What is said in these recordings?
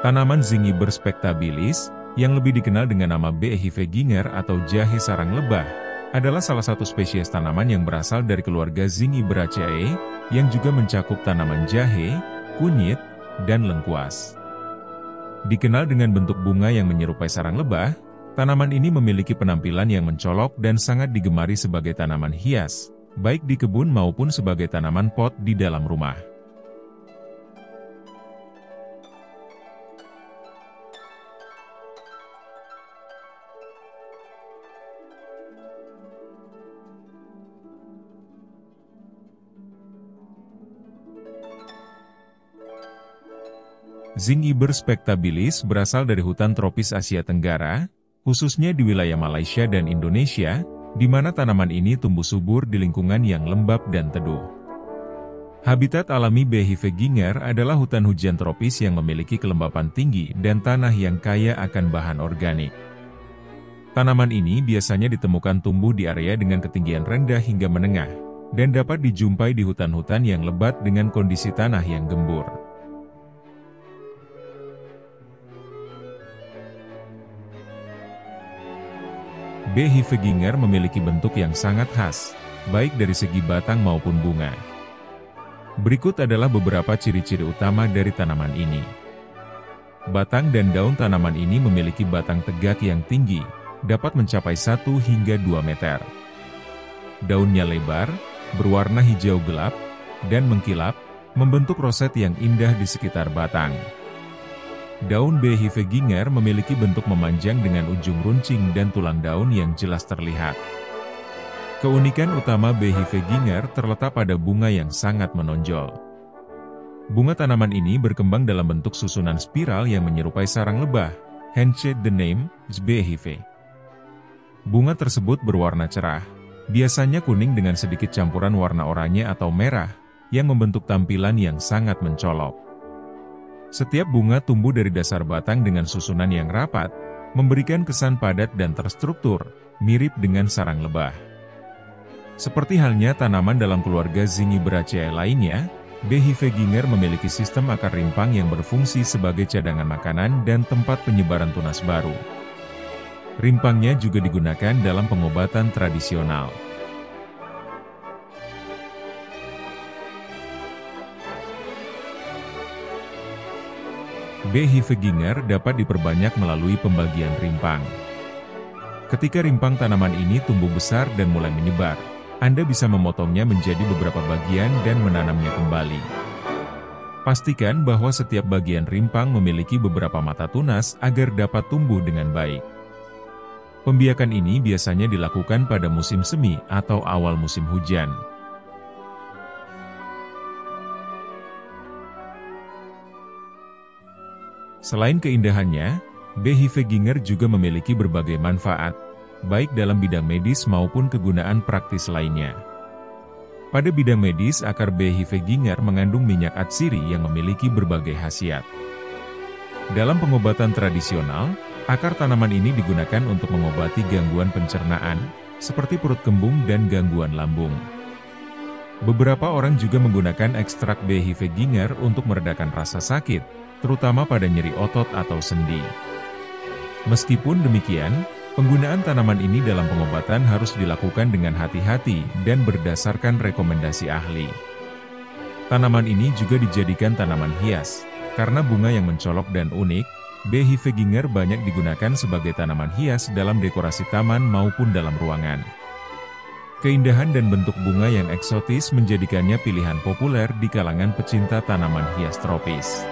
Tanaman Zingiber spectabilis, yang lebih dikenal dengan nama Beehiveginger atau jahe sarang lebah, adalah salah satu spesies tanaman yang berasal dari keluarga Zingiberaceae, yang juga mencakup tanaman jahe, kunyit, dan lengkuas. Dikenal dengan bentuk bunga yang menyerupai sarang lebah, tanaman ini memiliki penampilan yang mencolok dan sangat digemari sebagai tanaman hias, baik di kebun maupun sebagai tanaman pot di dalam rumah. Zingiber spectabilis berasal dari hutan tropis Asia Tenggara, khususnya di wilayah Malaysia dan Indonesia, di mana tanaman ini tumbuh subur di lingkungan yang lembab dan teduh. Habitat alami Beehiveginger adalah hutan hujan tropis yang memiliki kelembapan tinggi dan tanah yang kaya akan bahan organik. Tanaman ini biasanya ditemukan tumbuh di area dengan ketinggian rendah hingga menengah, dan dapat dijumpai di hutan-hutan yang lebat dengan kondisi tanah yang gembur. Beehiveginger memiliki bentuk yang sangat khas, baik dari segi batang maupun bunga. Berikut adalah beberapa ciri-ciri utama dari tanaman ini. Batang dan daun tanaman ini memiliki batang tegak yang tinggi, dapat mencapai 1 hingga 2 meter. Daunnya lebar, berwarna hijau gelap, dan mengkilap, membentuk roset yang indah di sekitar batang. Daun Beehiveginger memiliki bentuk memanjang dengan ujung runcing dan tulang daun yang jelas terlihat. Keunikan utama Beehiveginger terletak pada bunga yang sangat menonjol. Bunga tanaman ini berkembang dalam bentuk susunan spiral yang menyerupai sarang lebah, hence the name, Beehive. Bunga tersebut berwarna cerah, biasanya kuning dengan sedikit campuran warna oranye atau merah, yang membentuk tampilan yang sangat mencolok. Setiap bunga tumbuh dari dasar batang dengan susunan yang rapat, memberikan kesan padat dan terstruktur, mirip dengan sarang lebah. Seperti halnya tanaman dalam keluarga Zingiberaceae lainnya, Beehiveginger memiliki sistem akar rimpang yang berfungsi sebagai cadangan makanan dan tempat penyebaran tunas baru. Rimpangnya juga digunakan dalam pengobatan tradisional. Beehiveginger dapat diperbanyak melalui pembagian rimpang. Ketika rimpang tanaman ini tumbuh besar dan mulai menyebar, Anda bisa memotongnya menjadi beberapa bagian dan menanamnya kembali. Pastikan bahwa setiap bagian rimpang memiliki beberapa mata tunas agar dapat tumbuh dengan baik. Pembiakan ini biasanya dilakukan pada musim semi atau awal musim hujan. Selain keindahannya, Beehiveginger juga memiliki berbagai manfaat, baik dalam bidang medis maupun kegunaan praktis lainnya. Pada bidang medis, akar Beehiveginger mengandung minyak atsiri yang memiliki berbagai khasiat. Dalam pengobatan tradisional, akar tanaman ini digunakan untuk mengobati gangguan pencernaan, seperti perut kembung dan gangguan lambung. Beberapa orang juga menggunakan ekstrak Beehiveginger untuk meredakan rasa sakit, terutama pada nyeri otot atau sendi. Meskipun demikian, penggunaan tanaman ini dalam pengobatan harus dilakukan dengan hati-hati dan berdasarkan rekomendasi ahli. Tanaman ini juga dijadikan tanaman hias, karena bunga yang mencolok dan unik. Beehiveginger banyak digunakan sebagai tanaman hias dalam dekorasi taman maupun dalam ruangan. Keindahan dan bentuk bunga yang eksotis menjadikannya pilihan populer di kalangan pecinta tanaman hias tropis.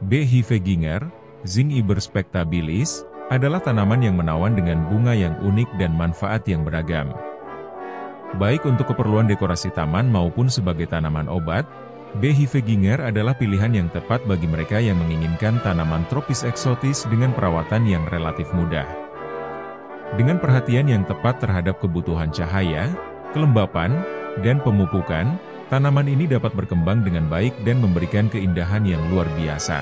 Beehiveginger, Zingiber spectabilis, adalah tanaman yang menawan dengan bunga yang unik dan manfaat yang beragam. Baik untuk keperluan dekorasi taman maupun sebagai tanaman obat, Beehiveginger adalah pilihan yang tepat bagi mereka yang menginginkan tanaman tropis eksotis dengan perawatan yang relatif mudah. Dengan perhatian yang tepat terhadap kebutuhan cahaya, kelembapan, dan pemupukan, tanaman ini dapat berkembang dengan baik dan memberikan keindahan yang luar biasa.